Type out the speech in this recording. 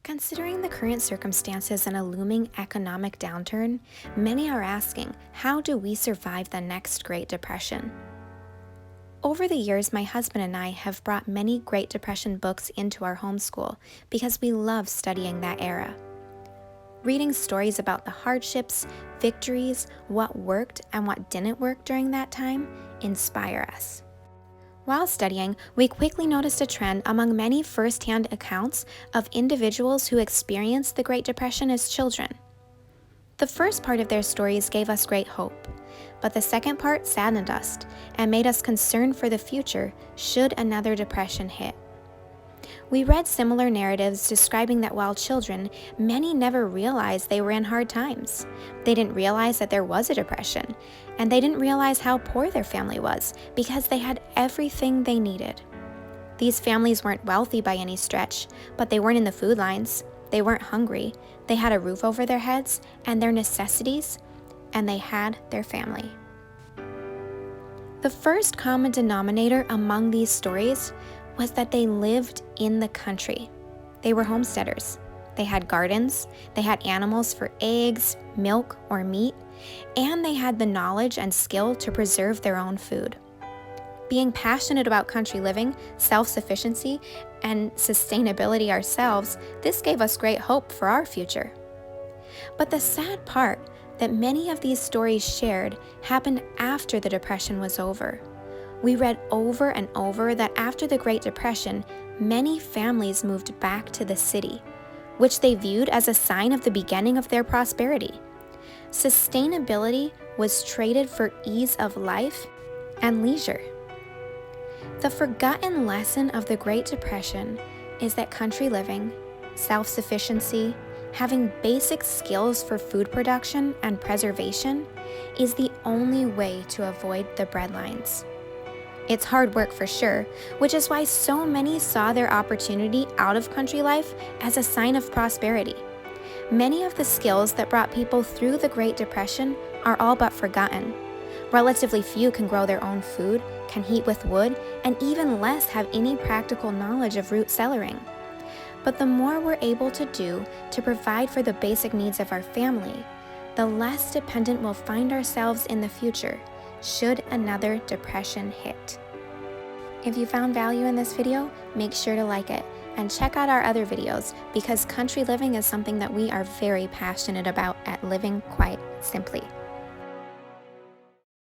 Considering the current circumstances and a looming economic downturn, many are asking, how do we survive the next Great Depression? Over the years, my husband and I have brought many Great Depression books into our homeschool because we love studying that era. Reading stories about the hardships, victories, what worked and what didn't work during that time inspire us. While studying, we quickly noticed a trend among many first-hand accounts of individuals who experienced the Great Depression as children. The first part of their stories gave us great hope, but the second part saddened us and made us concerned for the future should another depression hit. We read similar narratives describing that while children, many never realized they were in hard times. They didn't realize that there was a depression, and they didn't realize how poor their family was because they had everything they needed. These families weren't wealthy by any stretch, but they weren't in the food lines, they weren't hungry, they had a roof over their heads and their necessities, and they had their family. The first common denominator among these stories was that they lived in the country. They were homesteaders. They had gardens, they had animals for eggs, milk, or meat, and they had the knowledge and skill to preserve their own food. Being passionate about country living, self-sufficiency, and sustainability ourselves, this gave us great hope for our future. But the sad part that many of these stories shared happened after the Depression was over. We read over and over that after the Great Depression, many families moved back to the city, which they viewed as a sign of the beginning of their prosperity. Sustainability was traded for ease of life and leisure. The forgotten lesson of the Great Depression is that country living, self-sufficiency, having basic skills for food production and preservation is the only way to avoid the breadlines. It's hard work for sure, which is why so many saw their opportunity out of country life as a sign of prosperity. Many of the skills that brought people through the Great Depression are all but forgotten. Relatively few can grow their own food, can heat with wood, and even less have any practical knowledge of root cellaring. But the more we're able to do to provide for the basic needs of our family, the less dependent we'll find ourselves in the future should another depression hit. If you found value in this video, make sure to like it and check out our other videos because country living is something that we are very passionate about at Living Quite Simply.